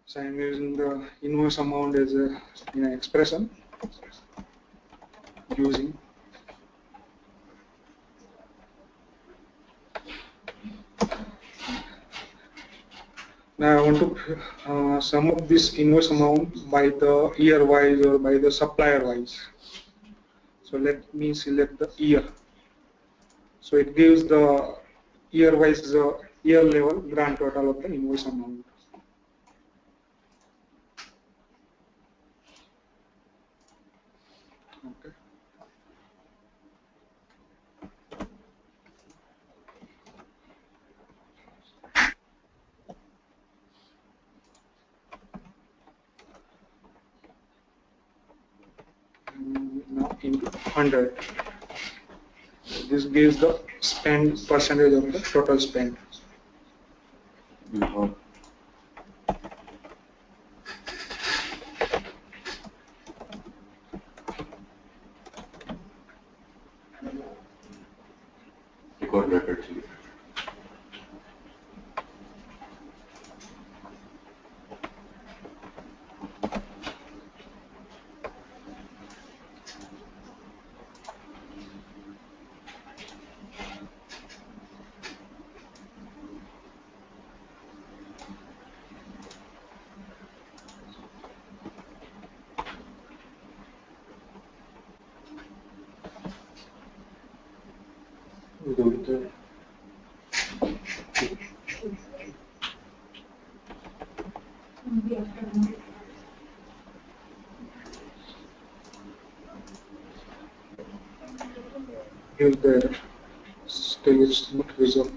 So I'm using the invoice amount as a expression using. Now I want to sum up this invoice amount by the year wise or by the supplier wise. So let me select the year. So it gives the year wise year level grand total of the invoice amount. Okay. Now into 100. This gives the spend percentage of the total spend. Record record. Use the stage not result.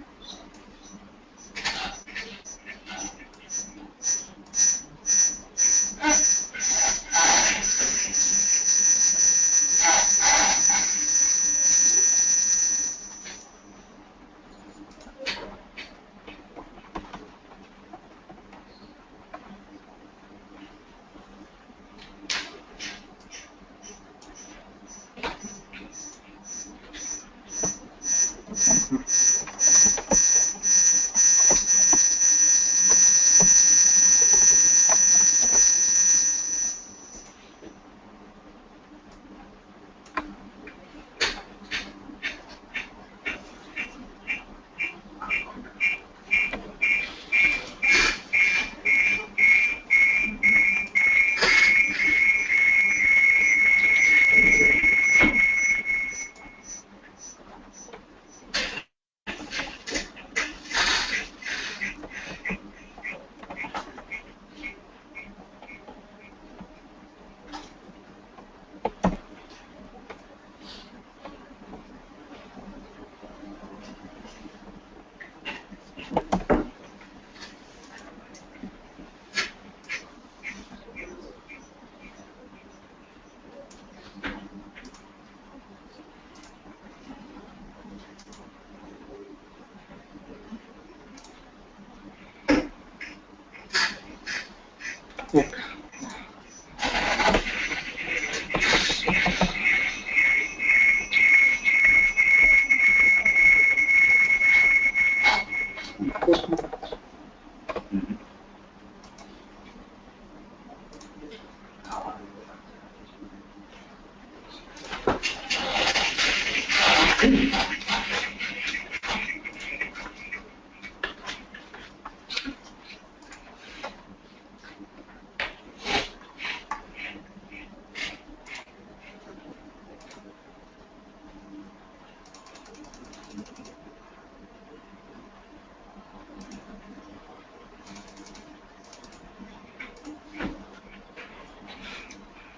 Okay.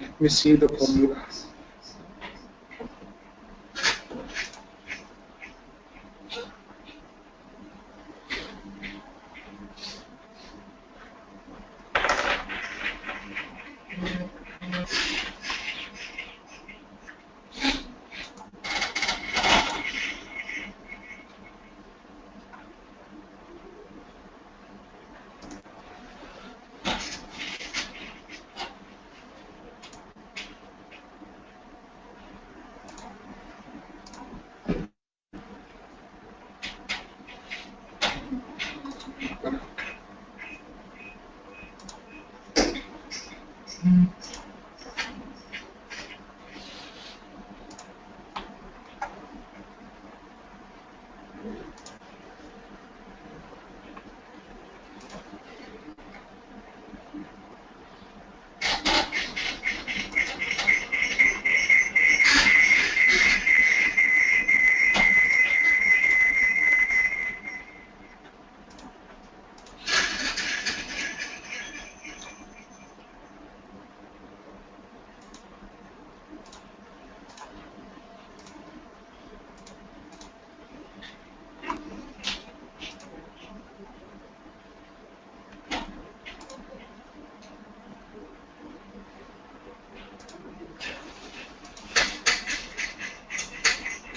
Let me see the formula.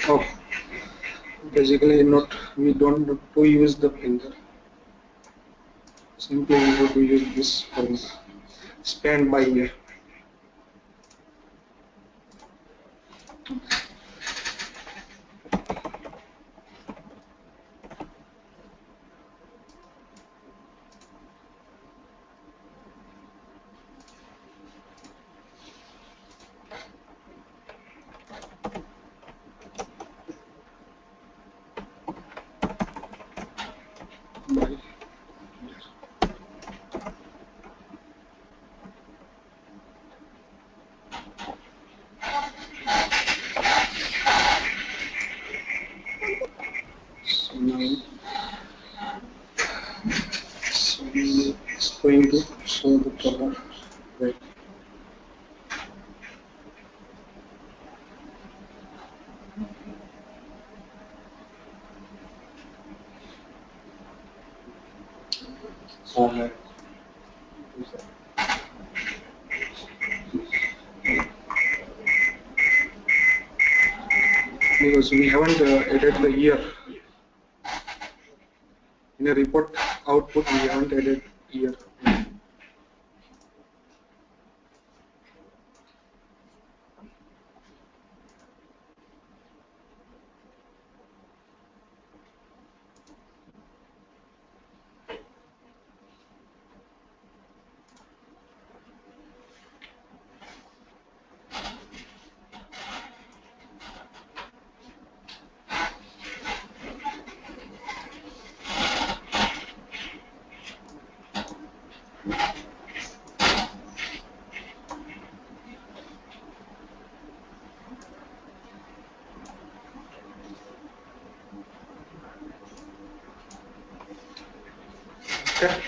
Oh, basically not. We don't need to use the filter. Simply we have to use this formula. Spend by year. By year. So now it's going to show the color. Right. Format. Because we haven't added the year in a report output. We haven't added year. Okay.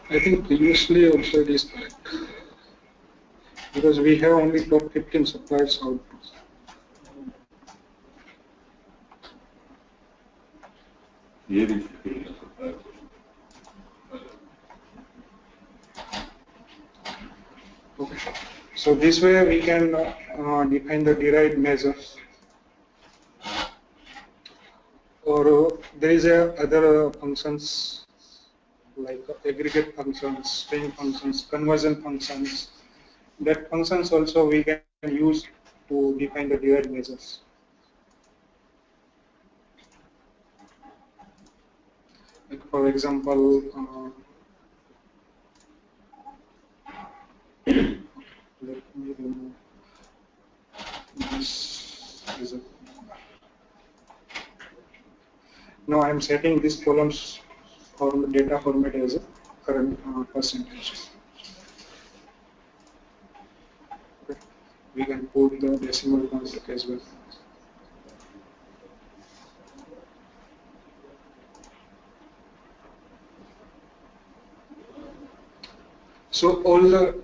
I think previously also it is correct because we have only top 15 suppliers output. Here is the supplier. Okay. So this way we can define the derived measures, or there is a other functions like aggregate functions, string functions, conversion functions. That functions also we can use to define the derived measures. Like for example, let me remove this result. Now I am setting these columns for the data format as a current percentage. Okay. We can put the decimal point as well. So all the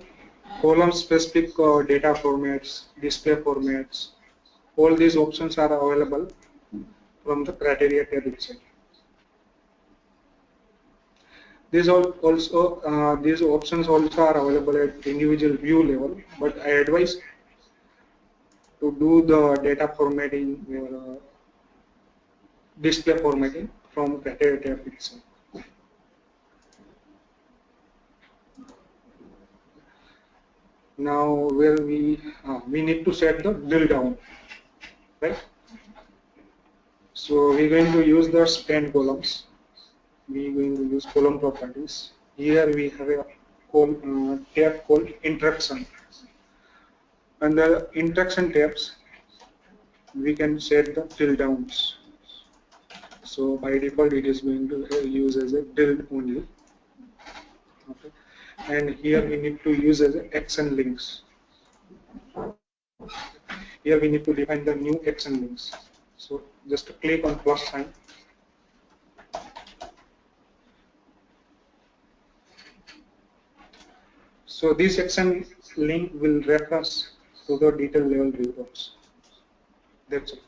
column specific data formats, display formats, all these options are available from the criteria tab itself. These options also are available at individual view level, but I advise to do the data formatting or display formatting from criteria tab itself. Now where we need to set the drill down, right? So we're going to use the span columns. We're going to use column properties. Here we have a tab called interaction. Under interaction tabs, we can set the drill downs. So by default, it is going to use as a drill only. Okay. And here we need to use as action links. Here we need to define the new action links. So just click on plus sign. So this section link will reference to the detail level reports. That's it.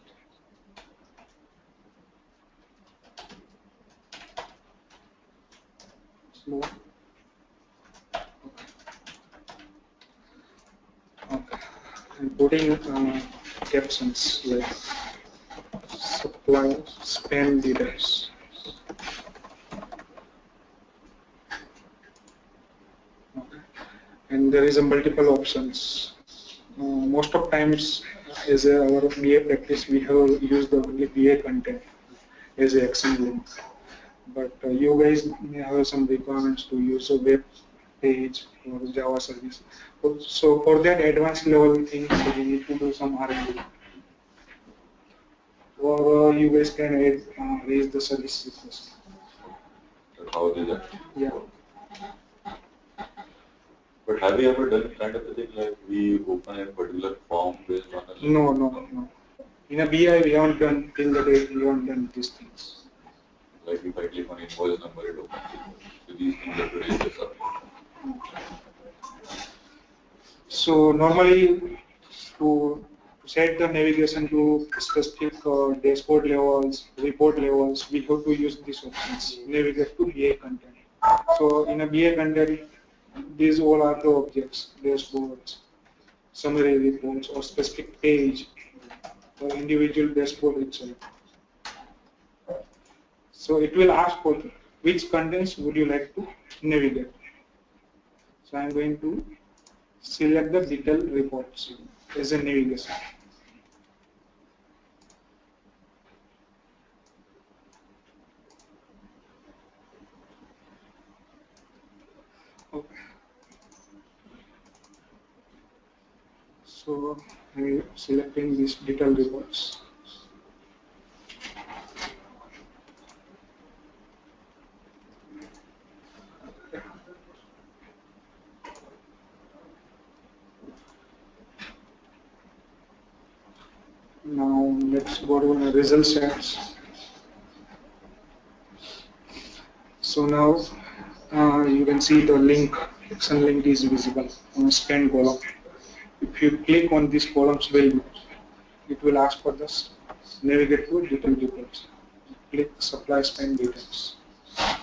Slow. Okay. And putting captions like supply spend details. Okay. And there is a multiple options. Most of times, as our BA practice, we have used the only BA content as a action link. But you guys may have some requirements to use a web page or Java service. So for that advanced level things, we need to do some R&D. Or you guys can raise the service request. How is that? Yeah. But have you ever done kind of a thing like we open a particular form based on a No. In a BI, we haven't done till the date. We haven't done these things. like if I click on invoice number, it opens it. So these things have to raise this up. So normally to set the navigation to specific dashboard levels, report levels, we have to use these options, navigate to BA content. So in a BA content, these all are the objects, dashboards, summary reports, or specific page, or individual dashboard itself. So it will ask for which contents would you like to navigate. So I'm going to select the detailed reports as a navigation. Okay. So I'm selecting these detailed reports. Now let's go to the result sets. So now you can see the link, action link is visible on the spend column. If you click on this column's value, it will ask for this navigate to detailed reports. Click supply spend details.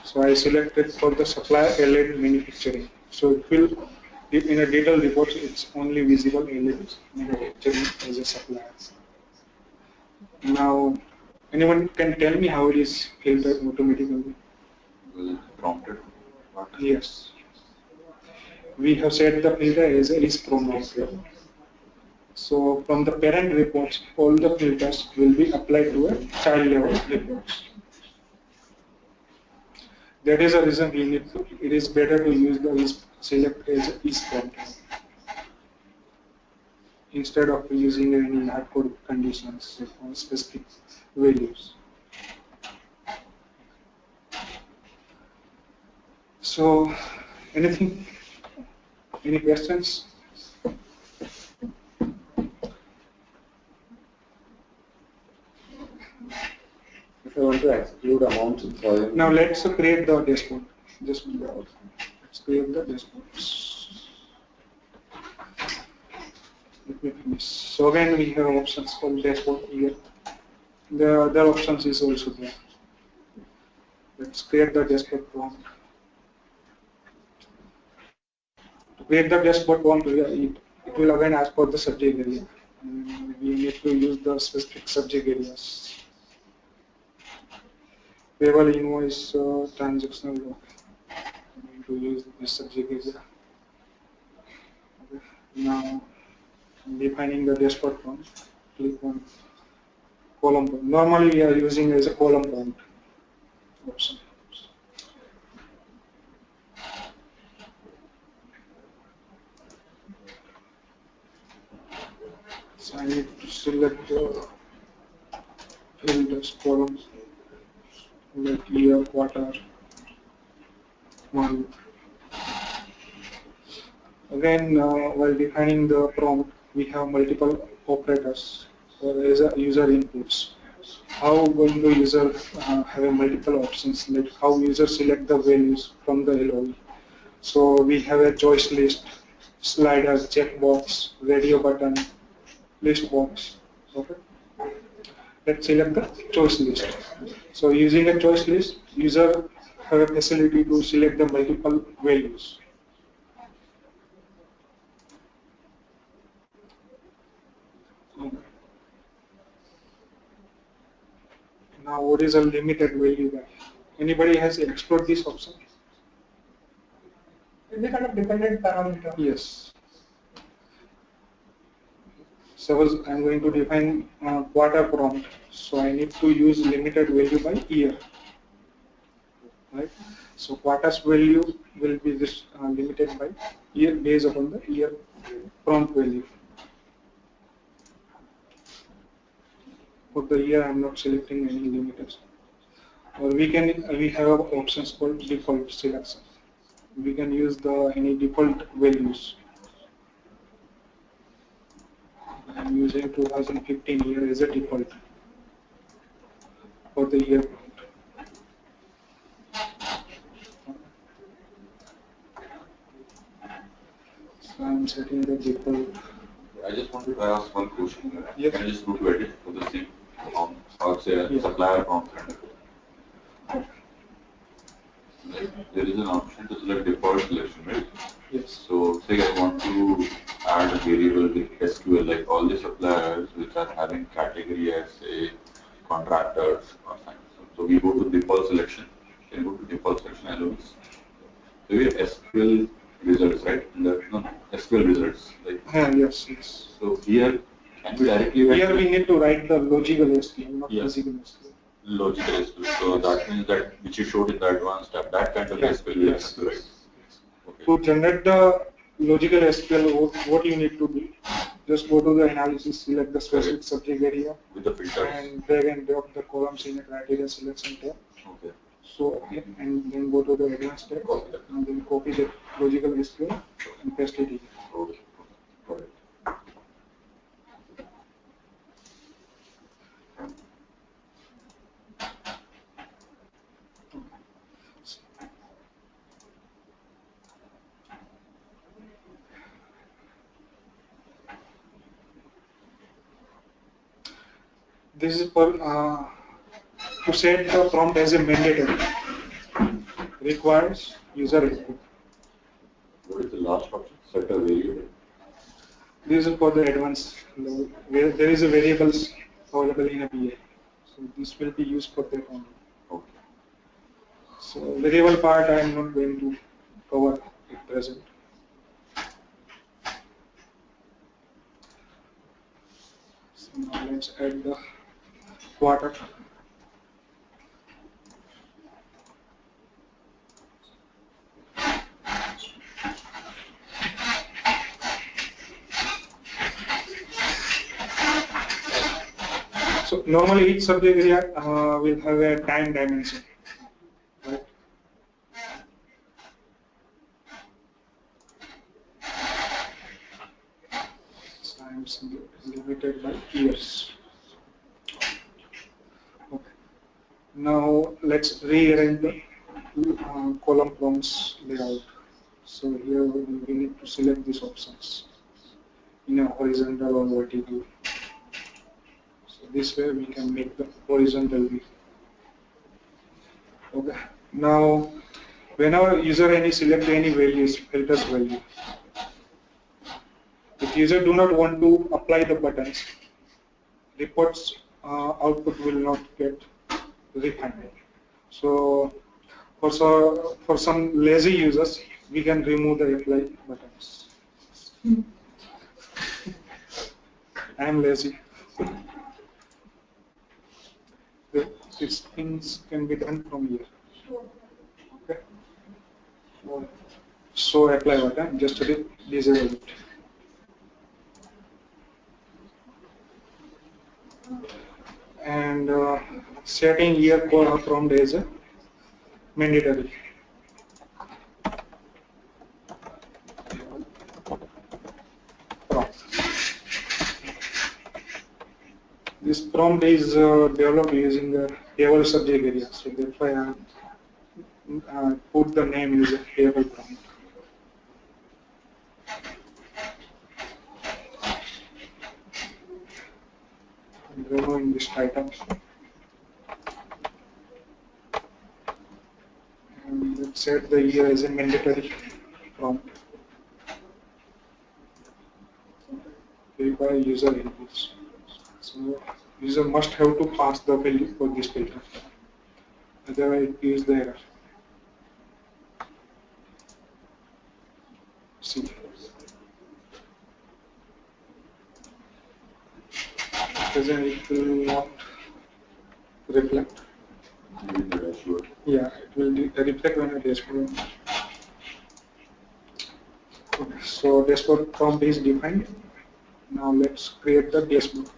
So I selected for the supply allied manufacturing. So it will, in a detailed report, it's only visible allied manufacturing as a supplier. Now, anyone can tell me how it is filtered automatically? Will it prompted? Yes. We have set the filter as is prompted. So from the parent reports, all the filters will be applied to a child level reports. That is the reason we need to, it is better to use the is select as is prompt instead of using any hard code conditions or specific values. So anything, any questions? If I want to exclude amounts in foreign. Now let's create the dashboard. Just let's create the dashboards. Let me finish. So again we have options for dashboard here. The other options is also there. Let's create the dashboard prompt. To create the dashboard prompt, it will again ask for the subject area. And we need to use the specific subject areas. Payable invoice, transactional. I'm going to use this subject area. Okay. Now, defining the dashboard prompt. Click on column prompt. Normally, we are using as a column prompt option. So I need to select the filters columns like year, quarter, month. Again, while defining the prompt, we have multiple operators or as a user inputs. How going to user have a multiple options like how user select the values from the LOE, So we have a choice list, slider, checkbox, radio button, list box. Okay. Let's select the choice list. So using a choice list, user have a facility to select the multiple values. Okay. Now what is a limited value gap? Anybody has explored this option? Is it kind of dependent parameter? Yes. Suppose I'm going to define quarter prompt, so I need to use limited value by year, right? So quarters value will be this limited by year based upon the year prompt value. For the year, I'm not selecting any limiters. Or we have options called default selection. We can use the any default values. I'm using 2015 year as a default for the year prompt. So I'm setting the default. I just wanted to ask one question here. Yes. Can I just go to edit for the same prompt, or say supplier prompt? There is an option to select default selection, right? Yes. So say I want to add a variable with SQL, like all the suppliers which are having category as say contractors or something. So we go to default selection. Can you go to default selection elements? So we have SQL results, right? No, SQL results. Like Yes, yes. so here can we directly write Here we need to write the logical SQL, not Yes. physical SQL. logical SQL? So that means that which you showed in the advanced tab, that kind of SQL we have to write. Okay. To generate the logical SQL, what you need to do, just go to the analysis, select the specific subject area, With the filters. and drag and drop the columns in a criteria selection tab. Okay. So, and then go to the advanced tab, and then copy the logical SQL and paste it in. Okay. Got it. This is for to set the prompt as a mandatory. Requires user input. What is the last option? Set a variable. This is for the advanced level, where there is a variables available in a BA. So this will be used for that only. Okay. So variable part I am not going to cover at present. So now let's add the quarter. So normally each subject area will have a time dimension, right? So I am limited by years. Okay. Now let's rearrange the column prompts layout. So here we need to select these options in a horizontal or vertical. So this way we can make the horizontal view. Okay. Now, whenever user select any values, filters value. If user do not want to apply the buttons, reports output will not get refined. So, for some lazy users, we can remove the apply buttons. I am lazy. These things can be done from here. Okay. So apply button, just to disable it. And setting here prompt as a mandatory. Prompt. This prompt is developed using the table subject area, so that's why I put the name as a table prompt. removing this title. And let's set the year as a mandatory prompt. Verify user inputs. So user must have to pass the value for this filter. Otherwise it gives the error. See. Doesn't it will not reflect? In the dashboard. Yeah, it will reflect on the dashboard. Okay, so dashboard prompt is defined. Now let's create the dashboard.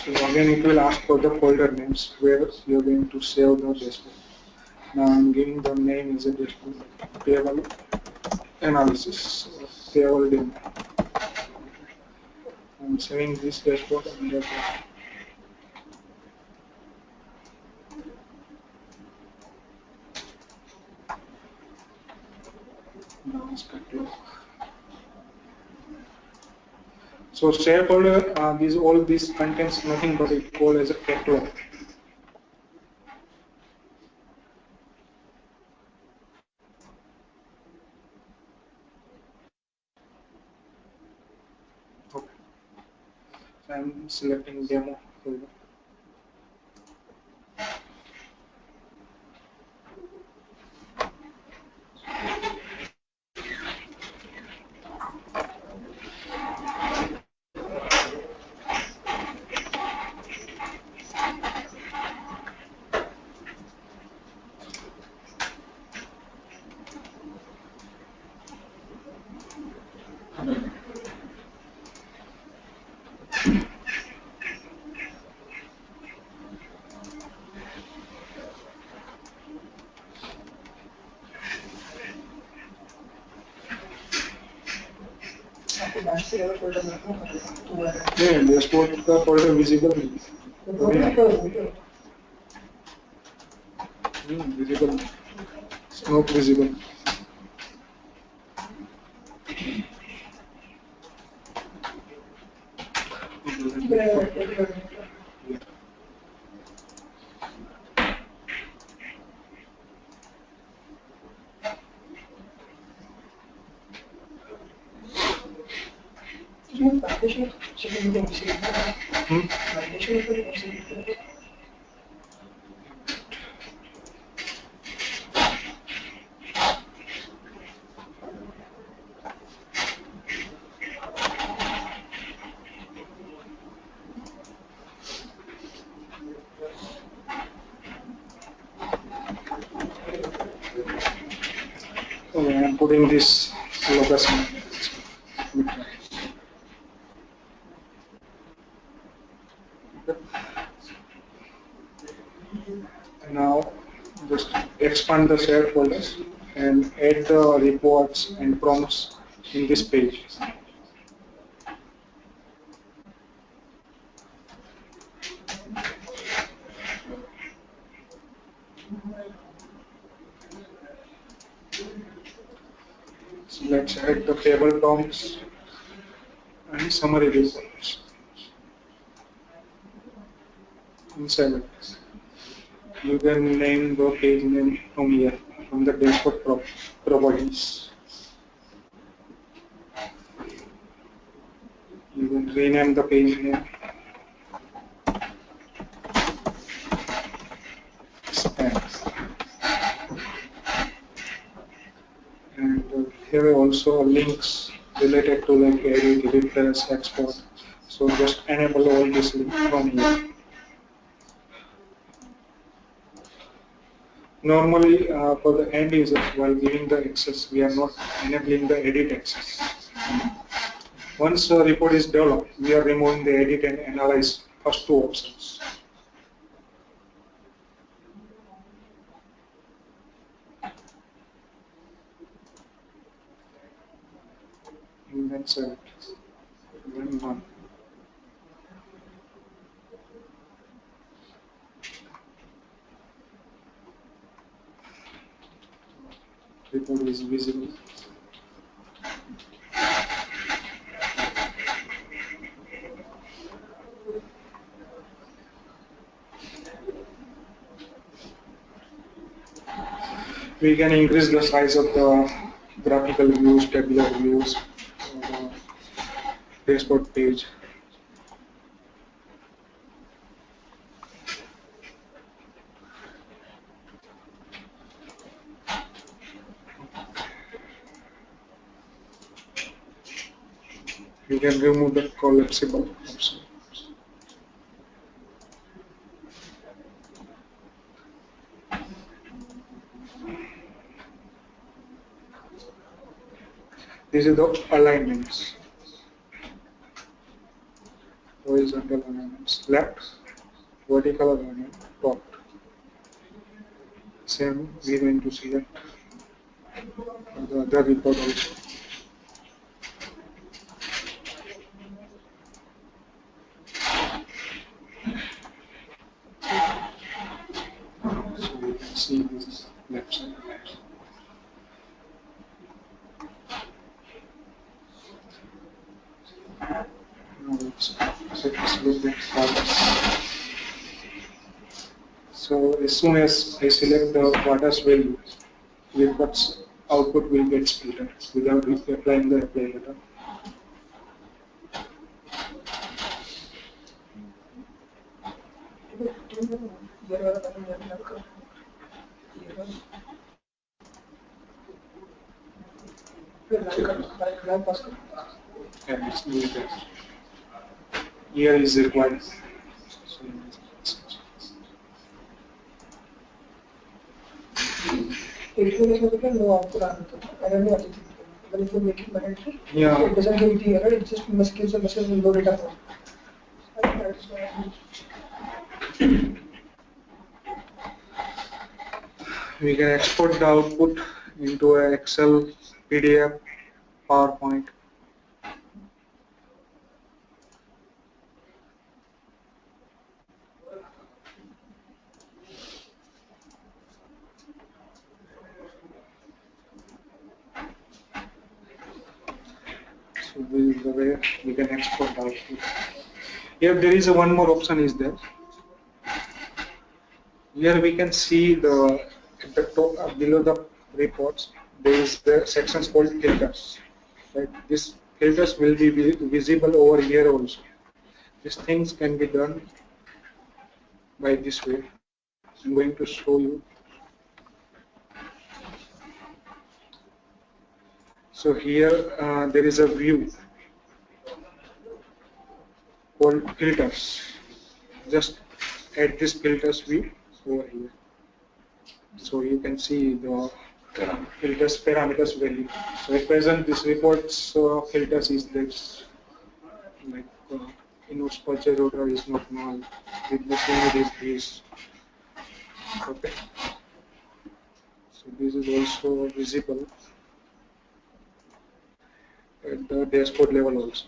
So again it will ask for the folder names where you're going to save the dashboard. Now I'm giving the name as a dashboard table analysis, table demo. I'm saving this dashboard under the now it's catalog. So share folder, all this contains nothing but it called as a catalog. Okay. So I'm selecting demo folder. Yeah, dashboard का folder visible नहीं. Visible. It's not visible. Okay, I'm putting this location. Now just expand the shared folders and add the reports and prompts in this page. So let's add the table prompts and summary reports. Inside it. You can name the page name from here, from the dashboard properties. You can rename the page name. And here are also links related to like edit, refresh, export. So just enable all this link from here. Normally, for the end users, while giving the access, we are not enabling the edit access. Once a report is developed, we are removing the edit and analyze first two options. And then save it. 1. Report is visible. We can increase the size of the graphical views, tabular views, dashboard page. We can remove the collapsible option. This is the alignments. Horizontal alignments. Left, vertical alignment, top. Same, we're going to select the other report also. So we can see this left side. Now let's set this with next quarters. So as soon as I select the quarters value, report's output will get split without applying the apply button. And it's doing that. Here is required. So, if you make it no output, I don't know what it is. But if you make it mandatory, yeah. it doesn't give it the error, it just must give the message with no data point. That's why We can export the output into a Excel, PDF, PowerPoint. So this is the way we can export the output. Here there is one more option is there. Here we can see the at the top below the reports there is the sections called filters. Right? These filters will be visible over here also. These things can be done by this way. I'm going to show you. So here there is a view called filters. Just add this filters view over here. So you can see the filters parameters value. So at present this report's filters is this, like invoice purchase order is not null, business unit is this. Okay. So this is also visible at the dashboard level also.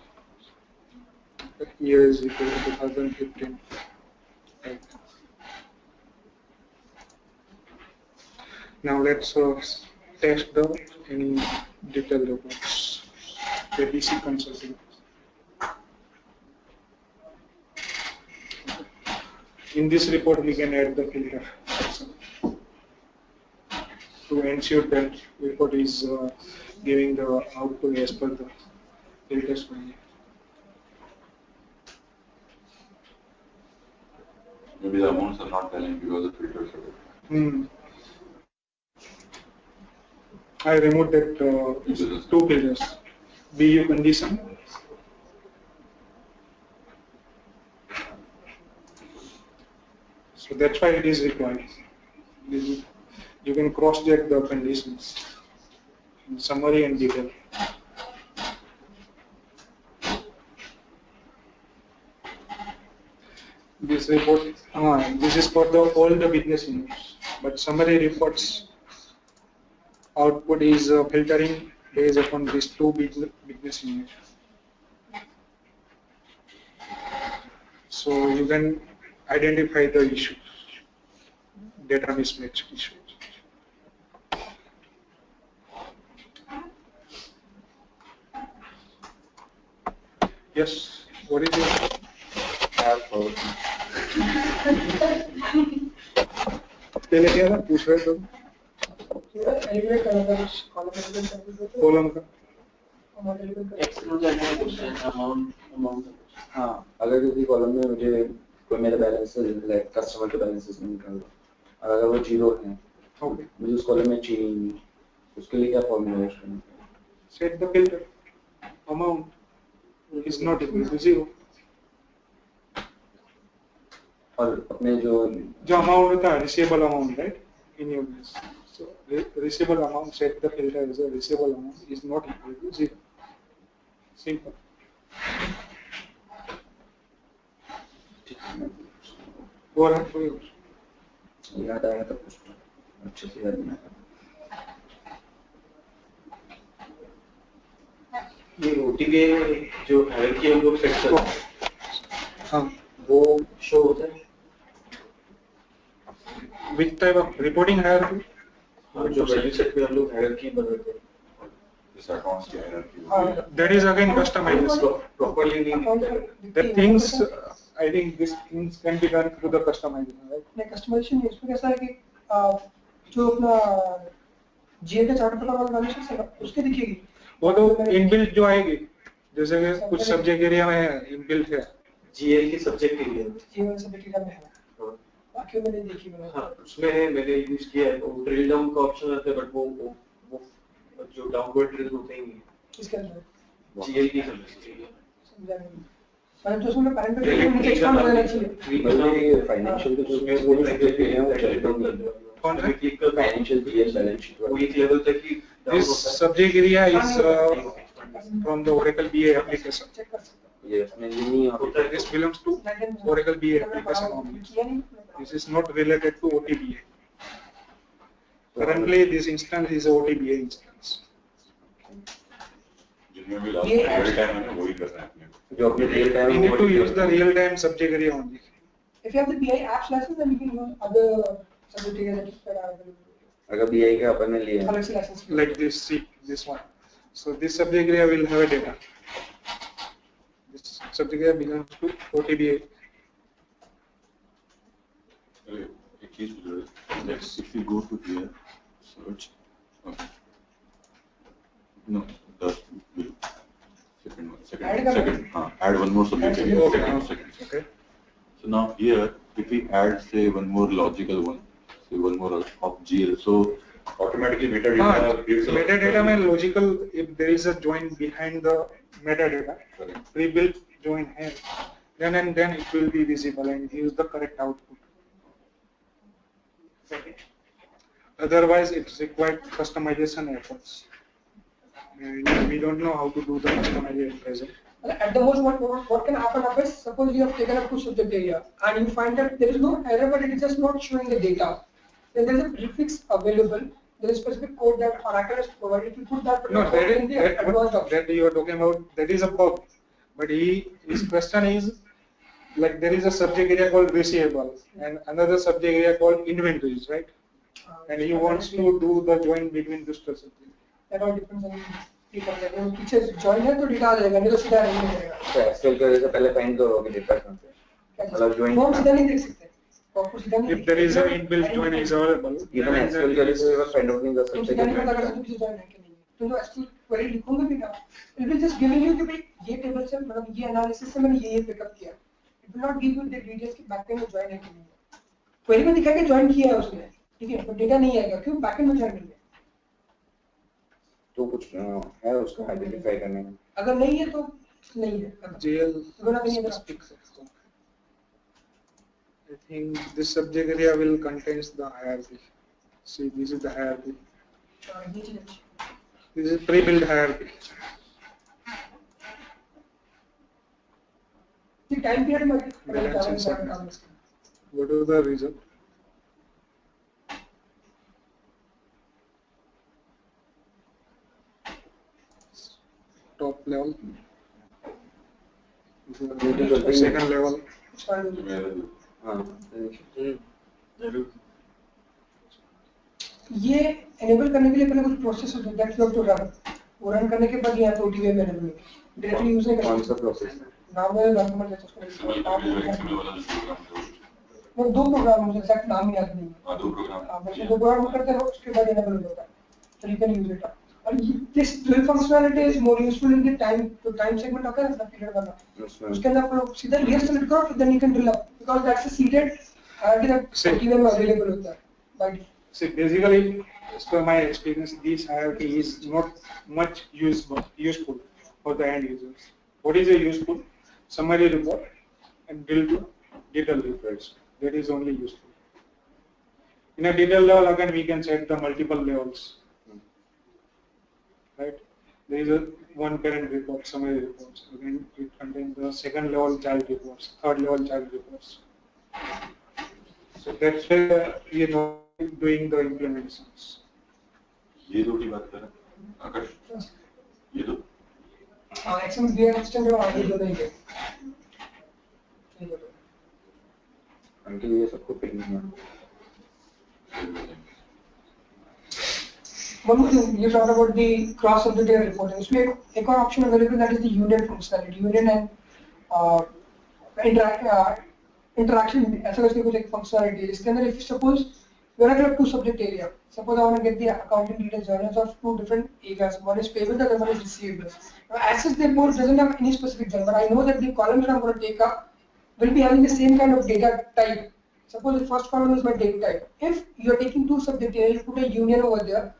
Okay. Here is equal to 2015. Right. Now let's test the any detailed reports. ABC consulting. In this report, we can add the filter to ensure that report is giving the output as per the filters value. Maybe the amounts are not telling because the filters are different. I removed that two filters. BU condition. So that's why it is required. You can cross-check the conditions in summary and detail. This report, this is for all the business units, but summary reports output is filtering based upon these two business units. So you can identify the issue, data mismatch issue. Yes, what is your पहले क्या था पूछ रहे तुम eliminate करना था कुछ column element करना था कॉलम का अमाउंट एलिमेंट एक्सक्लूड करने का क्वेश्चन अमाउंट हाँ अगर किसी कॉलम में मुझे कोई मेरा बैलेंस लाइक कस्टमर के बैलेंसेस में निकाल दो और अगर वो जीरो है ओके मुझे उस कॉलम में चाहिए नहीं उसके लिए क्या फॉर्मूला यूज करना है set the filter amount is not equal to zero और अपने जो अमाउंट होता है receivable amount right in your case so receivable amount set the filter as a receivable amount is not equal to zero simple और है कोई और याद आया तो कुछ अच्छे से याद नहीं आया ये OTBI जो हायरार्की हम लोग सेट करते हैं हाँ वो शो होता है which type of reporting hierarchy हाँ जो वैल्यू सेट में हम लोग हायरार्की बनाते हैं This accounts की hierarchy हाँ होती है। that is again customized properly नहीं the things I think these things can be done through the customization right नहीं कस्टमाइजेशन इसमें कैसा है कि जो अपना जीए का चार्ट पेपर वाला वैल्यू से उसके दिखेगी वो तो इनबिल्ट जो आएगी जैसे कि कुछ सब्जेक्ट एरिया में इनबिल्ट है GL की सब्जेक्ट एरिया जीए सब्जेक्ट एरिया में है बाकी मैंने देखी मैंने हाँ उसमें मैंने यूज किया है वो ड्रिल डाउन का ऑप्शन आता है बट वो जो डाउनवर्ड ड्रिल होते ही नहीं इसके अंदर GL की सब्जेक्ट एरिया समझा नहीं मैंने तो उसमें पैरेंटल डेटा नीचे एक्सपांड हो जाना चाहिए ये फाइनेंशियल के जो वो सब्जेक्ट है वो चलते नहीं कौन है फाइनेंशियल जीएस बैलेंस शीट वो एक लेवल तक ही डाउन this होता है subject area is from the Oracle BA application check कर सकते ये इसमें ये नहीं होता this belongs to Oracle BA application only किया नहीं this is not related to OTBA currently this instance is a OTBA instance जिनमें भी रियल टाइम में वही करना है अपने जो अपने real we time need to use the real time subject area only if you have the BI apps license then you can use other subject areas that are available अगर BI का अपन ने लिया अलग से license like this see this one so this subject area will have a data this subject area belongs to OTBA एक चीज पूछ रहे थे if you go to here search okay no the second add one more subject area second okay so now here if we add say one more logical one say one more of GL so automatically metadata gives a metadata में logical if there is a join behind the metadata correct. pre-built join here then and then it will be visible and gives the correct output otherwise it's required customization efforts and we don't know how to do the customization at present at the most what can happen is suppose you have taken up to subject area and you find that there is no error but it is just not showing the data then there is a prefix available there is specific code that Oracle has provided if you put that no code in the advanced option that you are talking about that is a bug but his question is like there is a subject area called receivable and another subject area called inventories right and he wants to do the join between these two subjects that all depends on data level पीछे join है तो data आ जाएगा नहीं तो सीधा नहीं मिलेगा तो एक्सेल के से पहले फाइंड करोगे डेटा कहाँ से मतलब ज्वाइन फॉर्म सीधा नहीं देख सकते प्रॉपर सीधा नहीं if there is an inbuilt join is available even Excel के से फाइंड आउट नहीं कर तुम सकते सीधा नहीं पता कर सकते किसी join है कि नहीं तुम तो SQL क्वेरी लिखोगे भी ना it will just giving you कि भाई ये टेबल से मतलब ये एनालिसिस से मैंने ये पिकअप किया it will not give you the details कि बैकएंड में join है कि नहीं क्वेरी में दिखाएगा join किया है उसने ठीक है पर डेटा नहीं आएगा क्यों बैकएंड में join नहीं है तो कुछ है उसका आइडेंटिफाई करने में अगर नहीं है तो नहीं है GL दोनों नहीं है specific I think this subject area will contains the hierarchy see this is the hierarchy ये चीज अच्छी this is pre-built hierarchy ये टाइम पीरियड में Balance and segment. What is the result? Top level, second level, ये enable करने के लिए पहले कुछ process होते हैं that you have to run. वो run करने के बाद यहाँ पे OTBI में enable होगा. Directly use नहीं कर कौन सा process है? नाम है document वो दो प्रोग्राम मुझे एग्जैक्ट नाम ही याद नहीं है. दो प्रोग्राम. वैसे दो प्रोग्राम करते हैं उसके बाद enable हो जाता है. So you can use it. और this drill functionality is more useful in the time तो time segment आता है ना period वाला. उसके अंदर आप लोग सीधा year select करो फिर then you can drill up because that's a seeded OTBI में available होता है. By default. See, basically, as per my experience, this hierarchy is not much useful for the end users. What is a useful? Summary report and drill to detail reports. That is only useful. In a detail level, again, we can set the multiple levels. Right? There is a one parent report, summary reports. Again, it contains the second level child reports, third level child reports. So that's where we are not doing the implementations. ये दो की बात करें, आकाश, ये दो. XML we are extended और आगे जो नहीं है. Until ये सबको पिन है. One more thing, you talked about the cross-subject area reporting. इसमें एक और option available that is the union functionality, union and interaction ऐसा कुछ एक functionality है. इसके अंदर if suppose you are at two subject area, suppose I want to get the accounting details journals of two different areas. One is payable, the other one is receivable. Now, as such, they both doesn't have any specific journal, but I know that the columns that I'm going to take up will be having the same kind of data type. Suppose the first column is my date type. If you are taking two subject areas, you put a union over there.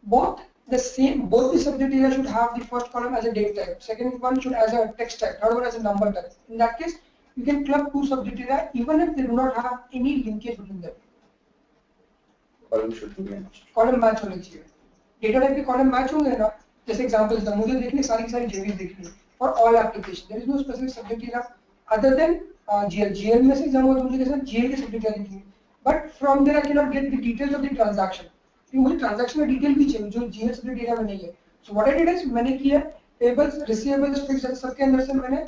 Both the subject area should have the first column as a date type. Second one should as a text type. Third one as a number type. In that case, you can club two subject area even if they do not have any linkage between them. Column should be matched. Column match होने चाहिए. Data type के column match होंगे ना. जैसे example था मुझे देखने सारी JVs देखनी है. For all application, there is no specific subject area other than GL. GL में से exam होगा तो मुझे कैसा GL के subject area दिखेंगे. But from there I cannot get the details of the transaction. क्योंकि मुझे transaction का detail भी चाहिए जो GL subject area में नहीं है. So what I did is मैंने किया payables, receivables, fixed सबके अंदर से मैंने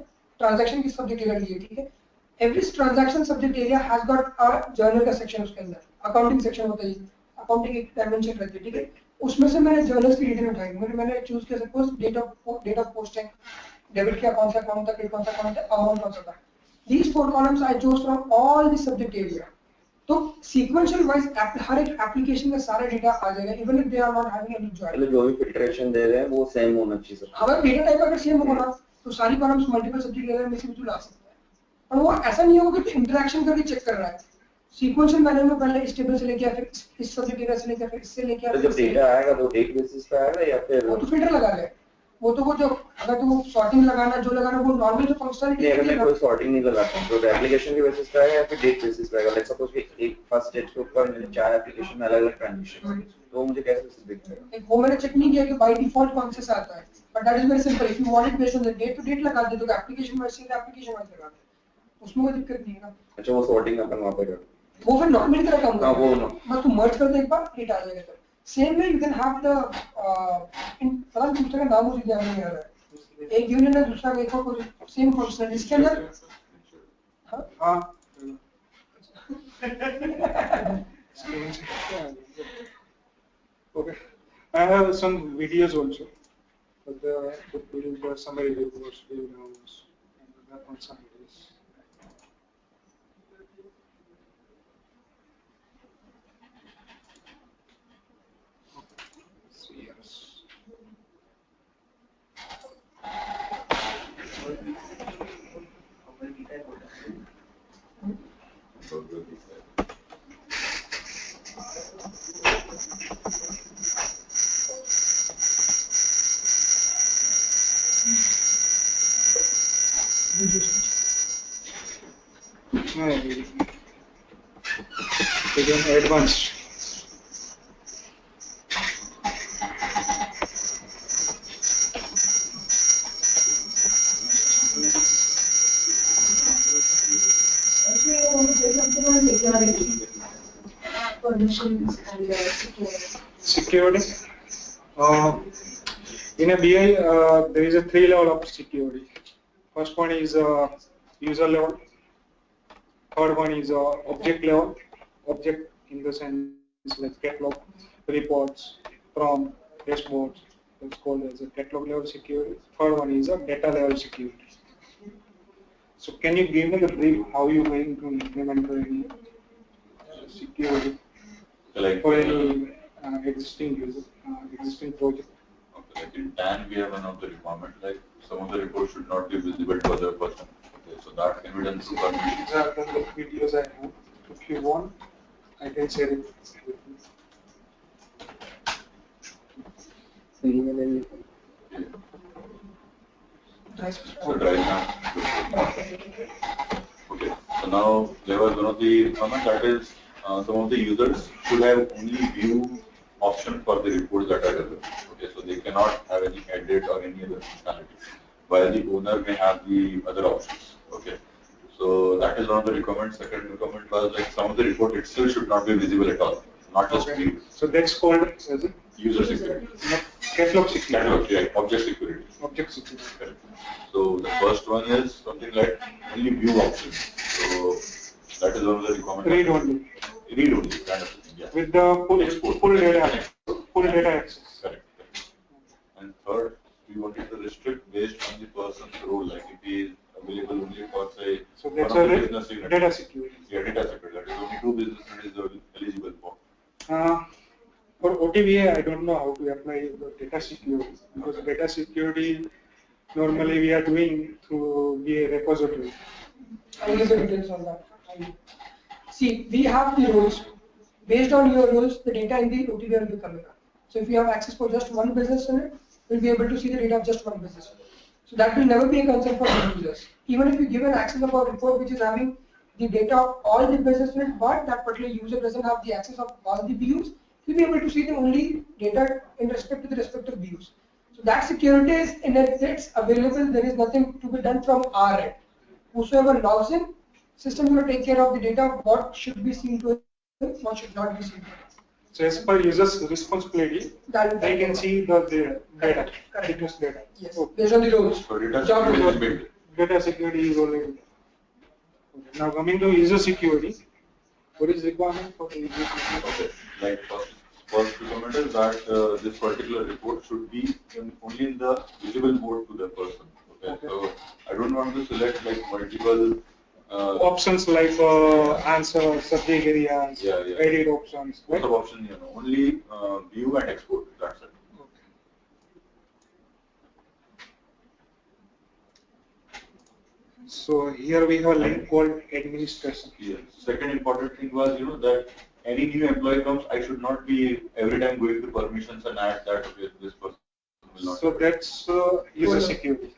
transaction की subject area लिए, ठीक है. Every transaction subject area has got a journal का section उसके अंदर. Accounting section होता है. अकाउंटिंग एक डायमेंशन रहती है, ठीक है. उसमें से मैंने जर्नल्स की डिटेल उठाई. मैंने चूज किया suppose date of posting, debit का कौन सा अकाउंट था, क्रेडिट कौन सा अकाउंट था, अमाउंट कौन सा था. These four columns I choose from all the subject area. तो सीक्वेंशियल वाइज हर एक एप्लीकेशन का सारा डेटा आ जाएगा even if they are not having any join. मतलब जो भी फिल्ट्रेशन दे रहे हैं वो सेम होना चाहिए. हमारा डेटा टाइप अगर सेम होगा तो सारी कॉलम्स मल्टीपल सब्जेक्ट एरिया में से भी ला सकते हैं. पर वो ऐसा नहीं होगा कि इंटरेक्शन करके चेक कर रहा है. सीक्वेंशियल मैनर में पहले इस टेबल से लेके फिर इस सब्जेक्ट एरिया से लेके फिर इससे लेके तो जब डेटा आएगा तो डेट बेसिस पे आएगा या फिर वो तो फिल्टर लगा ले. वो तो वो जो अगर तुम सॉर्टिंग लगाना जो लगाना वो नॉर्मल जो फंक्शनलिटी है. अगर कोई सॉर्टिंग नहीं लगाता तो एप्लीकेशन के बेसिस पे आएगा या फिर डेट बेसिस पे आएगा. लेट्स सपोज कि एक फर्स्ट डेट के ऊपर मेरे चार एप्लीकेशन में अलग-अलग ट्रांजैक्शन तो मुझे कैसे दिखेगा. वो मैंने चेक नहीं किया कि बाय डिफॉल्ट कौन से आता है. But that is very simple. If you want it based on the date to date लगा दे तो एप्लीकेशन वाइज एप्लीकेशन वाइज लगा दे. उसमें कोई दिक्कत नहीं है ना. अच्छा वो सॉर्टिंग अपन वहां पे कर वो फिर नॉर्मली तरह काम करता है. वो बस तुम मर्ज कर दे एक बार डेट आ जाएगा. फिर same way you can have the पता नहीं दूसरे का नाम मुझे ध्यान नहीं आ रहा है. एक यूनियन है दूसरा एक और सेम फंक्शन है इसके अंदर. हाँ okay. I have some videos also for the summary reports, videos, and that one summaries. Again, advanced. Security. In a BI, there is a three level of security. First one is user level, Third one is object level. Object in the sense like catalog, reports, from dashboards. That's called as a catalog level security. Third one is a data level security. So can you give me the brief how you going to implement the security Like for any existing user, existing project? okay, like in TAN, we have one of the requirement, like some of the reports should not be visible to other person. Okay, so that can be done through permission. These are the videos I have. If you want, I can share it with you. So right now, okay. So now there was one of the requirements that is some of the users should have only view option for the reports that are developed. Okay, so they cannot have any edit or any other functionality, while the owner may have the other options. Okay, so that is one of the requirements. Second requirement was like some of the report itself should not be visible at all, not just view. So that's called as a User security. catalog security. Catalog, yeah, object security. Object security. Correct. So the first one is something like only view option. So that is one of the requirements. Read only. Read only, kind of thing, yeah. With the full data, full data access. Correct. And third, we wanted to restrict based on the person's role, like if he is available only for say So that's one of the a business unit. data security. Yeah, data security. That is only 2 business units are eligible for. For OTBI, I don't know how to apply the data security because data security normally we are doing through VA repository. I'll give the details on that. See, we have the roles. Based on your roles, the data in the OTBI will be coming up. So if you have access for just one business unit, you'll be able to see the data of just one business unit. So that will never be a concern for the users. Even if you give an access of a report which is having the data of all the business units, but that particular user doesn't have the access of all the views, you'll be able to see the only data in respect to the respective views. So that security is in it's available. There is nothing to be done from our end. Whosoever logs in, system will take care of the data of what should be seen to him, what should not be seen to him. So as per user's responsibility, they can see the data, business data. Yes, Okay. based on the roles. So data Job security is roles. built. Data security is already there. Okay. Now coming to user security, what is requirement for the user security? Okay. Like first requirement is that this particular report should be only in the visible mode to the person. Okay. So I don't want to select like multiple Options like answer, subject areas, edit options. Right? Right? Option, only view and export. That's it. So here we have a link called administration. Yes. Second important thing was, that any new employee comes, I should not be every time going to permissions and add that okay, this person will not. So that's user security.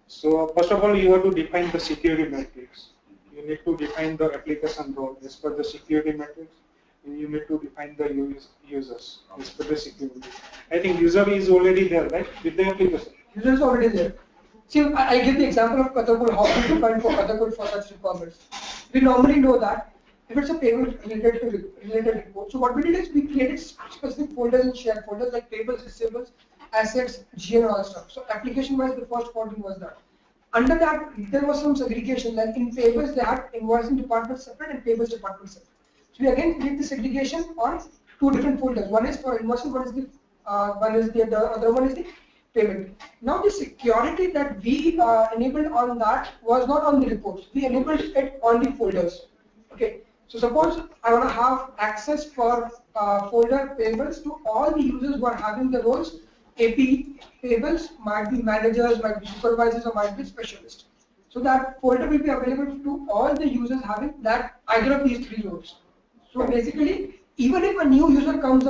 So first of all, you have to define the security matrix. You need to define the application role as per the security matrix. You need to define the users as per the security. I think user is already there, right? With the application. User is already there. See, I give the example of Kathakul, how to define for Kathakul for such requirements. We normally know that if it's a payment related report, so what we did is we created specific folders and shared folders like payables, receivables, assets, GL and all stuff. So application wise, the first folder was that. Under that, there was some segregation, like in payables, they had invoicing department separate and payables department separate. So we again create the segregation on 2 different folders. One is for invoicing, the other one is the payment. Now the security that we enabled on that was not on the reports. We enabled it on the folders. Okay. So suppose I want to have access for folder payables to all the users who are having the roles. AP payables might be managers, might be supervisors, or might be specialists. So that folder will be available to all the users having that either of these 3 roles. So basically, even if a new user comes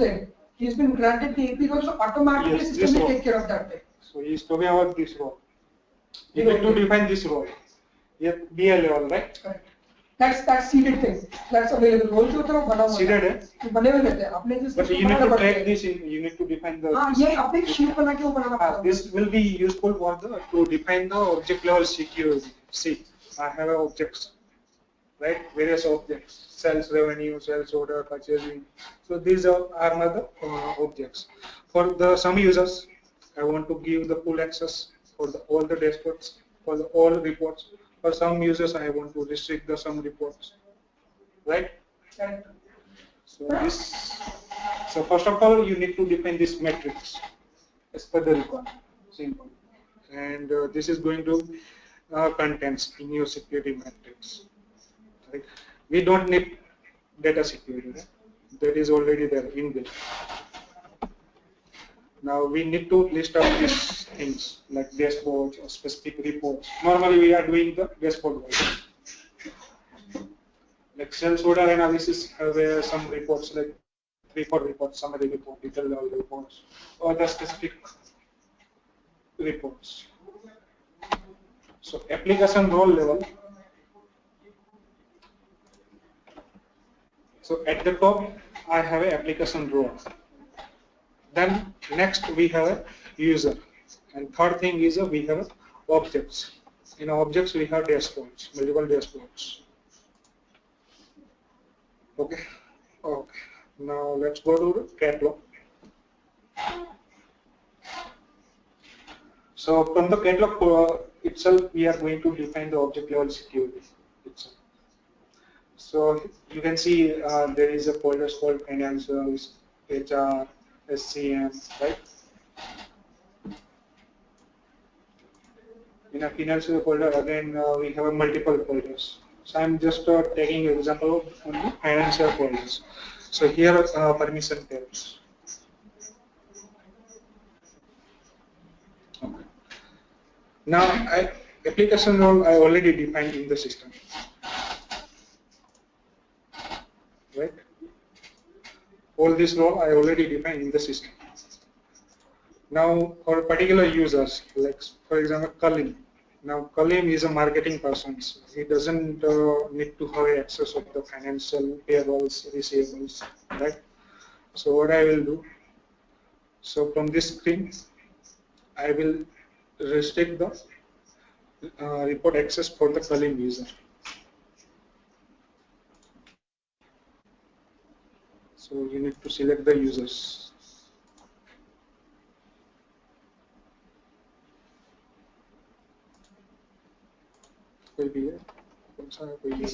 in, he's been granted the AP role, so automatically the system will take care of that thing. So he's talking about this role. You need to define this role. Yet BL level, right? Correct. That's seeded thing. That's available. Role जो होता है वो बना हुआ है. Seeded है. ये बने हुए रहते हैं. आपने जिस But you need to track this. You need to define the. हाँ, ये आपने एक sheet बना के वो बनाना पड़ता है. This will be useful for to define the object level security. See, I have objects, right? Various objects, sales revenue, sales order, purchasing. So these are the objects. For the some users, I want to give the full access for all the dashboards, for all reports. For some users, I want to restrict the some reports, right? Correct. So this, so first of all, you need to define this matrix as per the requirement. Simple. And this is going to contents in your security matrix. Right? We don't need data security. Right? That is already there inbuilt. Now we need to list out these things like dashboards or specific reports. Normally we are doing the dashboard version. Like sales order analysis have some reports like 3-4 reports, summary report, detailed level reports, or the specific reports. So application role level. So at the top, I have an application role. Then next we have a user, and third thing is we have objects. In objects we have dashboards, multiple dashboards. Okay. Okay. Now let's go to the catalog. So from the catalog itself, we are going to define the object level security itself. So you can see there is a folder called financials, HR, SCM, right? In a financial folder, again, we have multiple folders. So I'm just taking an example of only financial folders. So here are permission tabs. Okay. Now, application role I already defined in the system, right? All this role I already defined in the system. Now, for particular users, like for example, Kalim. Now, Kalim is a marketing person. So he doesn't need to have access of the financial payables, receivables, right? So what I will do, so from this screen, I will restrict the report access for the Kalim user. So you need to select the users. कोई भी है कौन सा है कोई भी है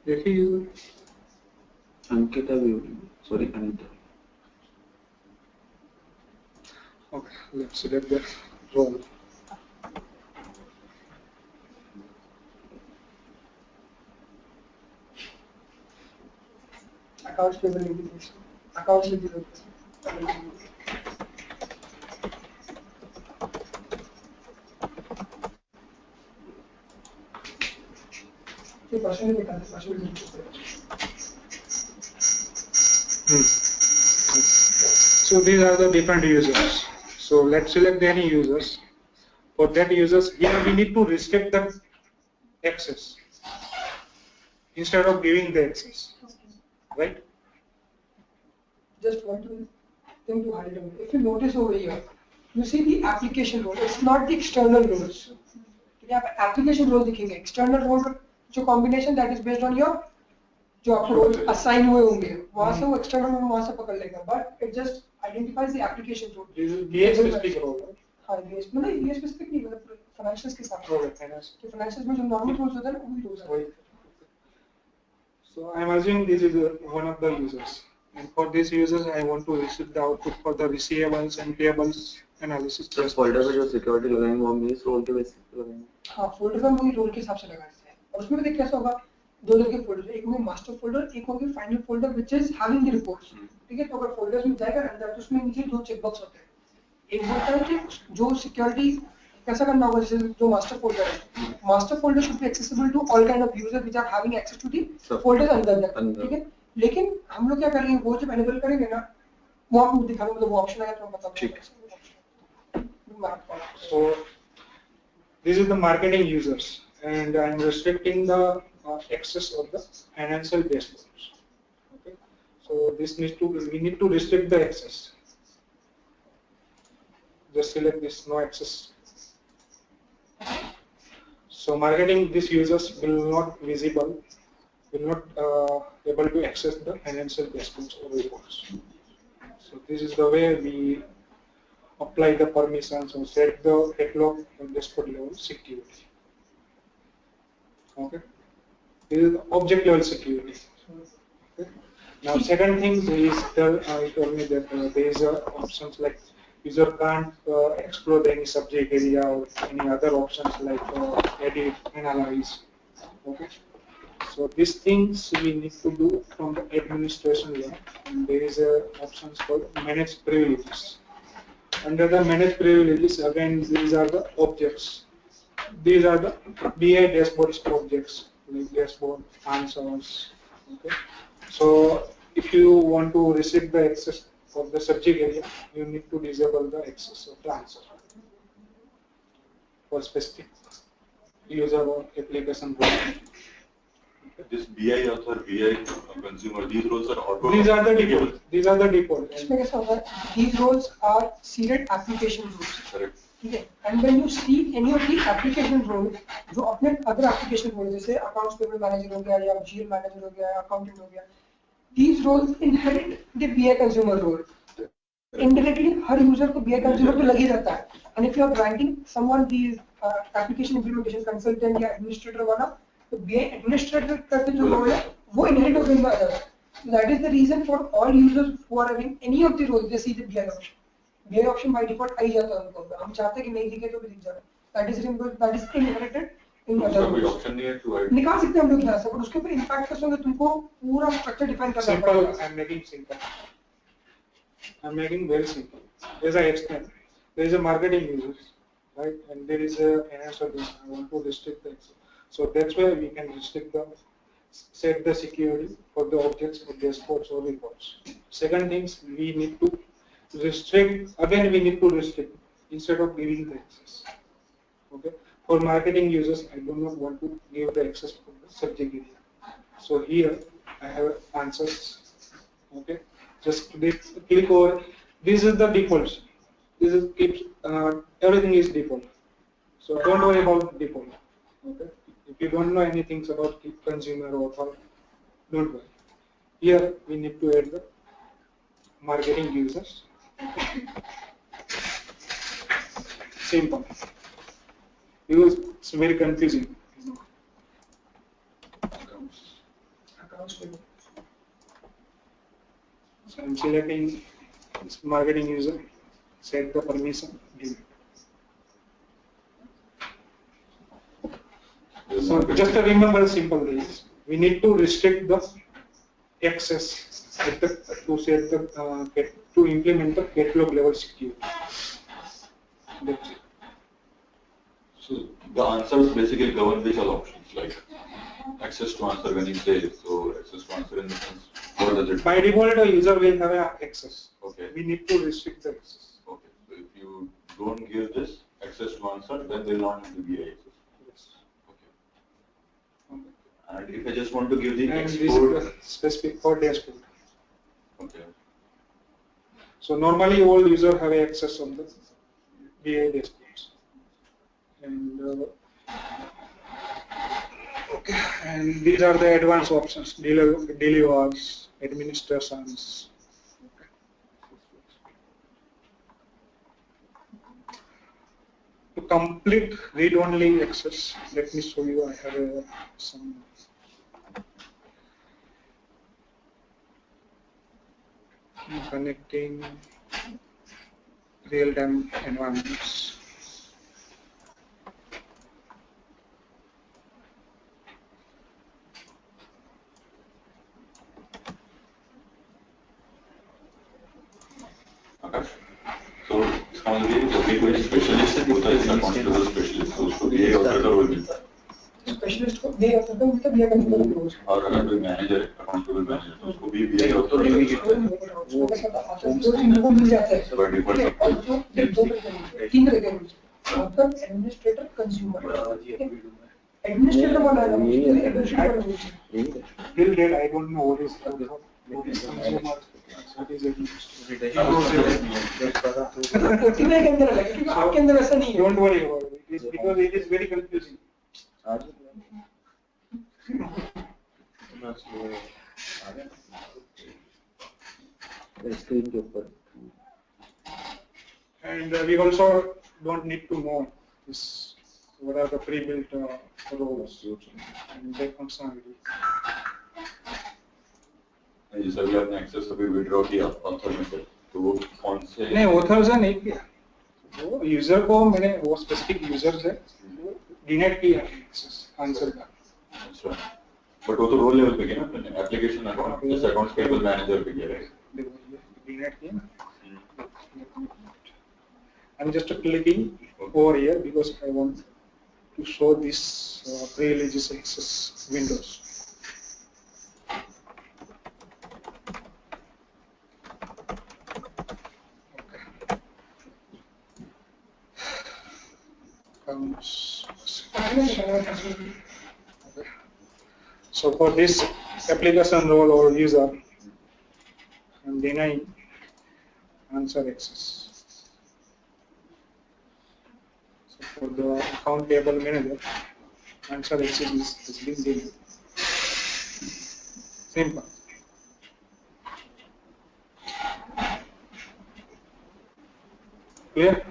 देखिए user Ankita view, sorry Anita. Okay, let's select the role. Accounts payable integration. Accounts receivable. So these are the different users. So let's select any users. For that users, here we need to restrict the access instead of giving the access, right? Just one thing to highlight. If you notice over here, you see the application role. It's not the external roles. You have application role दिखेंगे. External role जो combination that is based on your जो आपको roles assign हुए होंगे, वहाँ से वो external role वहाँ से पकड़ लेगा. But it just identifies the application role. This is BA specific role. हाँ, BA मतलब BA specific नहीं मतलब financials के साथ. तो financials में जो normal roles होते हैं ना, वही roles हैं. So I'm assuming this is one of the users. And for these users, I want to receive the output for the receivables and payables analysis. तो फोल्डर में जो सिक्योरिटी लगाएंगे वो हम इस रोल के बेसिस पे लगाएंगे. हाँ, फोल्डर में वही रोल के हिसाब से लगाते हैं. और उसमें भी देख कैसा होगा, दो तरह के फोल्डर, एक होंगे मास्टर फोल्डर, एक होंगे final folder which is having the reports. ठीक है, तो अगर फोल्डर्स में जाएगा अंदर तो उसमें नीचे दो चेक बॉक्स होते हैं. एक बोलता है कि जो सिक्योरिटी कैसा करना होगा, जैसे जो मास्टर फोल्डर है, master folder should be accessible to all kind of user which are having access to the folders अंदर. ठीक है, लेकिन हम लोग क्या करेंगे, वो जब एनेबल करेंगे ना, वो आपको दिखाने मतलब वो ऑप्शन आएगा तो पता चलेगा. So this is the marketing users, and I'm restricting the access of the financial dashboards. Okay, so we need to restrict the access. Just select this no access. So marketing, these users will not visible, will not able to access the financial dashboards or reports. So this is the way we apply the permissions or set the catalog and dashboard level security. Okay. This is the object level security. Okay. Now, second thing is I told me that there is options like user can't explore any subject area or any other options like edit, analyze. Okay. So these things we need to do from the administration level, and there is options called manage privileges. Under the manage privileges, again these are the objects. These are the BI dashboard objects, like dashboard answers. Okay. So if you want to receive the access of the subject area, you need to disable the access of the answer for specific user or application role. This BI author, BI consumer, these roles are auto. These are the default. These are the default. इसमें कैसा होगा? These roles are seeded application roles. Correct. ठीक है. And when you see any of the application roles, जो अपने other application roles जैसे accounts payable manager हो गया या GL manager हो गया, accountant हो गया, these roles inherit the BI consumer role. Indirectly her user को BI consumer पे लगी रहता है. And if you are writing someone these application implementation consultant या administrator वाला, तो BI administrator करते जो role है वो inherit हो गई others. So that is the reason for all users who are having any of the roles they see the BI option. BI option by default आ ही जाता है उनको. हम चाहते हैं कि नहीं दिखे तो भी दिख जाए. That is inherited in other कोई roles. ऑप्शन नहीं है टू निकाल सकते हैं हम लोग यहाँ से, पर उसके ऊपर इम्पैक्ट कैसे होगा तुमको पूरा स्ट्रक्चर डिफाइन करना Simple. पड़ेगा. I'm making simple. I'm making very simple. As I explained, there is a marketing users, right? And there is a answer. I want to restrict the access. So that's why we can restrict the set the security for the objects or dashboards or reports. Second things we need to restrict. Again, we need to restrict instead of giving the access. Okay. For marketing users, I do not want to give the access for the subject area. So here I have answers. Okay. Just click over. This is the default. This is everything is default. So don't worry about default. Okay. If you don't know anything about consumer or don't worry. Here we need to add the marketing users. Simple. Because it's very confusing. Accounts payable. So I'm selecting this marketing user, set the permission, delete. So just remember simple things. We need to restrict the access at the, to set the to implement the catalog level security. That's it. So the answers basically govern which all options, like access to answer when you say, so access to answer in the sense, what does it By default, a user will have access. Okay. We need to restrict the access. Okay, so if you don't give this access to answer, then they will not have to be access. Yes. Okay. And if I just want to give the And this export, is specific for dashboard. okay. So normally all user have access on the BI dashboards. And okay, and these are the advanced options: delivers, administrations. Okay. To complete read-only access, let me show you. I have some. Connecting real-time environments. Okay. So इसका मतलब जब भी कोई specialist होता है, इसका constable specialist, तो उसको BI ऑथर का रोल मिलता है. स्पेशलिस्ट को BI ऑथर का मतलब BI कंज्यूमर रोल्स. और अगर कोई मैनेजर है, अकाउंटेबल मैनेजर, तो उसको भी BI ऑथर का इनको मिल जाता है. बाय डिफॉल्ट तीन तरह के roles. Author, administrator, consumer. Administrator वाला है ना, administrator roles. Till date, I don't know what is consumer, what is administrator. OTBI के अंदर अलग है, क्योंकि आपके अंदर ऐसा नहीं है. Don't worry about it. It is because it is very confusing. Screen के ऊपर. And we also don't need to know this, what are the pre-built roles and their functionality. जैसे अभी आपने एक्सेस अभी विड्रॉ किया ऑथर में से, तो वो कौन से नहीं ऑथर से नहीं किया, वो यूजर को मैंने, वो स्पेसिफिक यूजर से डिनेट किया एक्सेस आंसर का. अच्छा, बट वो तो रोल लेवल पे किया ना, एप्लीकेशन अकाउंट जैसे अकाउंट्स पेबल मैनेजर पे किया है. डिनेट किया ना. I'm just clicking over here because I want to show this pre-religious access windows. Okay. So for this application role or user, I'm denying answer access. So for the account payable manager, answer access has been denied. Simple. Clear?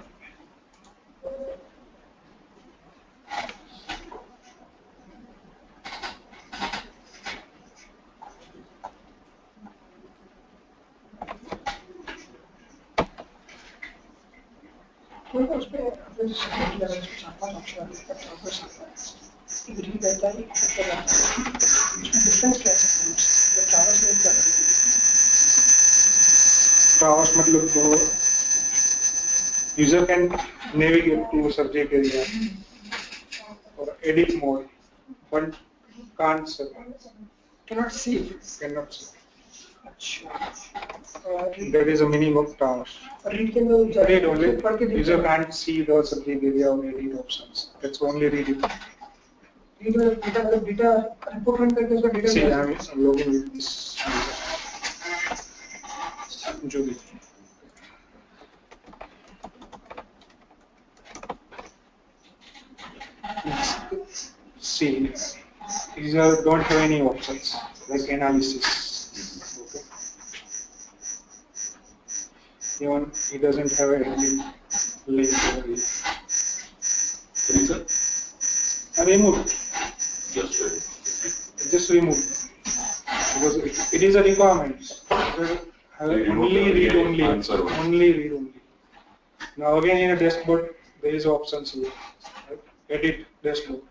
Traverse मतलब वो user can navigate to subject area or edit mode, but can't select. Cannot see. Cannot select. अच्छा. That is the meaning of traverse. Read के अंदर Read only. पढ़ के User can't see the subject area or edit options. That's only read it. read में data report run करके उसका data. See, I'm logging with this Julie. See, user don't have any options like analysis. Okay. Even he doesn't have any link over here. reason I removed. just Remove because it is a requirement. Only read only. Answer only. Only read only. Now again in a dashboard there is options here. Right? Edit dashboard.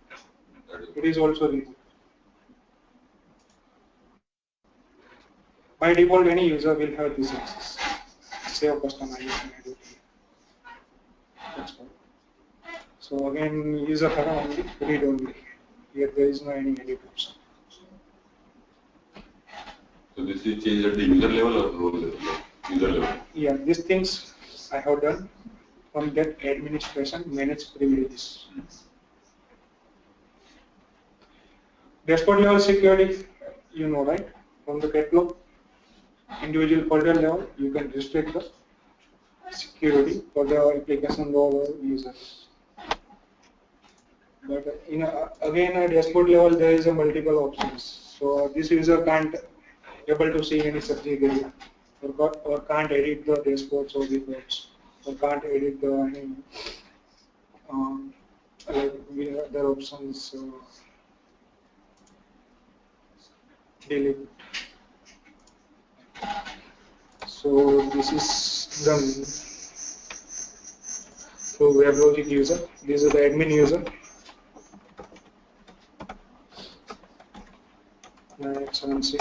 It is also removed. By default, any user will have this access. Save customization edit. That's all. So again, user have only read only. Here there is no any edit option. so this is changed at the user level or role level? User level. Yeah, these things I have done from that administration manage privileges. Dashboard level security, you know, right? From the catalog, individual folder level, you can restrict the security for the application role or users. But in again a dashboard level, there is a multiple options. So this user can't able to see any subject area, or can't edit the dashboards or reports, or can't edit the any like other options. Delete. So this is done. So WebLogic user. This is the admin user. X16.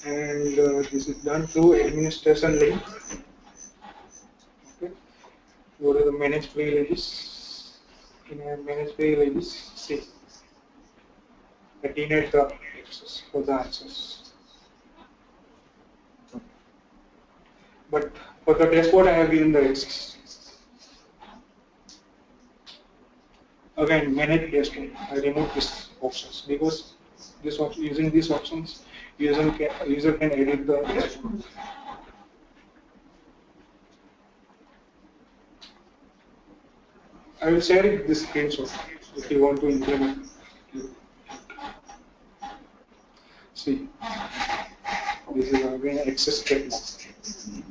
And this is done through administration link. Okay. Go to the manage privileges. In a manage privileges, see. Denied the access for the access. But for the dashboard, I have given the access. Again, manage dashboard. I remove this options because this using these options, user can edit the dashboard. I will share it this screenshot if you want to implement. See, This is again access catalog.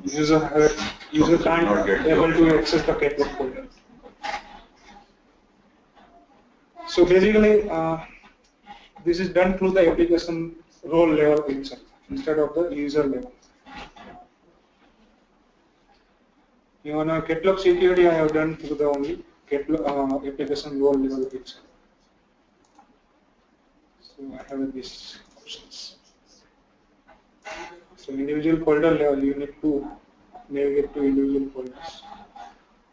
User Not can't get the able to option. access the catalog folder. So basically, this is done through the application role level itself instead of the user level. Even on catalog security, I have done through the only catalog, application role level itself. So I have these options. So individual folder level, you need to navigate to individual folders.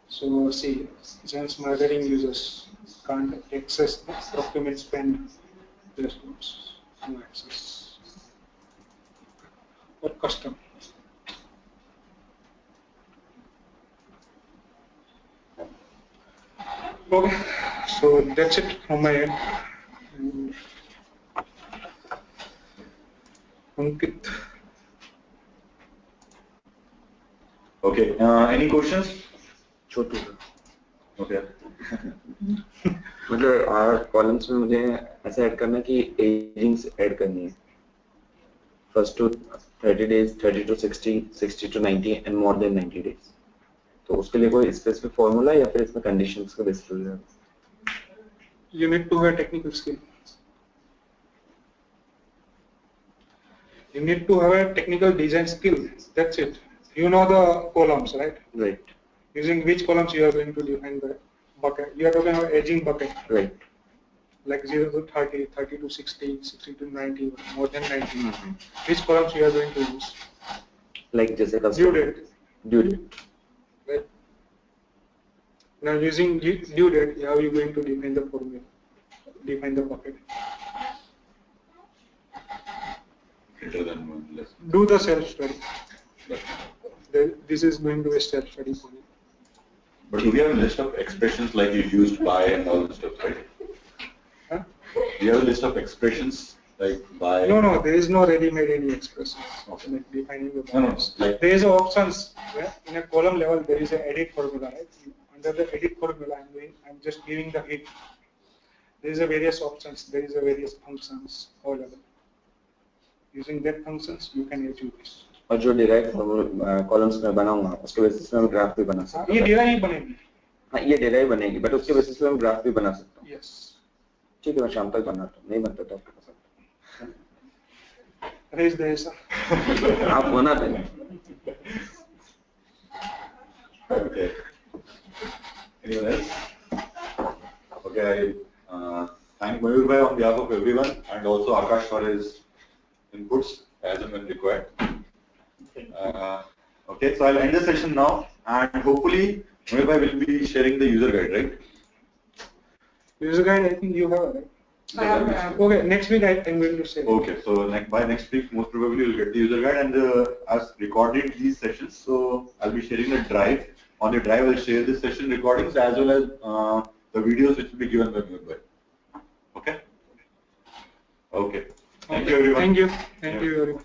So see, since marketing users can't access the document spend dashboards, no access. Or custom. Okay, so that's it from my end. And Ankit. Okay, any questions? Chhotu Okay. मतलब columns में मुझे ऐसा add करना है कि agings add करनी है first to 30 days 30 to 60 60 to 90 and more than 90 days तो उसके लिए कोई स्पेसिफिक फॉर्मूला या फिर इसमें कंडीशंस का बेसिस हो जाएगा You need to have technical skill. You need to have a technical design skill. That's it. You know the columns, right? Right Using which columns you are going to define the bucket. You are talking about edging bucket, right like 0 to 30, 30 to 60, 60 to 90, more than 90. Which columns you are going to use? Like जैसे Due date, due date right? Now using due date, how are you going to define the formula? Define the bucket. Greater than one, less. Do the self-study. But This is going to be a self-study for you. do we have a list of expressions like you used by and all this stuff, right? Huh? Do you have a list of expressions like by? No, there is no ready-made any expressions. Okay. Like defining the No, buckets. like There is options. Yeah? In a column level, there is an edit formula, right? Under the edit formula, I'm just giving the hit. There is a various options. There is a various functions available. Using that functions, you can achieve this. और जो derive columns में बनाऊंगा उसके basis पे हम graph भी बना सकते ये हैं डिराइव बनेगी. हाँ ये डिराइव बनेगी बट उसके बेसिस पे हम ग्राफ भी बना सकते हैं Yes. ठीक है मैं शाम तक बनाता हूँ नहीं बनता तो आपके पास Raise the answer. आप बनाते हैं okay. Anyone else? Okay, I thank Mayur bhai on behalf of everyone and also Akash for his inputs as and when required. Okay, so I'll end the session now and hopefully Mayur bhai will be sharing the user guide, right? User guide, I think you have, right? I have. Okay, next week I'm going to say. Okay, so by next week, most probably you'll get the user guide and as recorded these sessions. So I'll be sharing the drive. On the drive, I'll share this session recordings as well as the videos which will be given by Mayur. Okay? Okay. Thank you, everyone. Thank you. Thank you, everyone.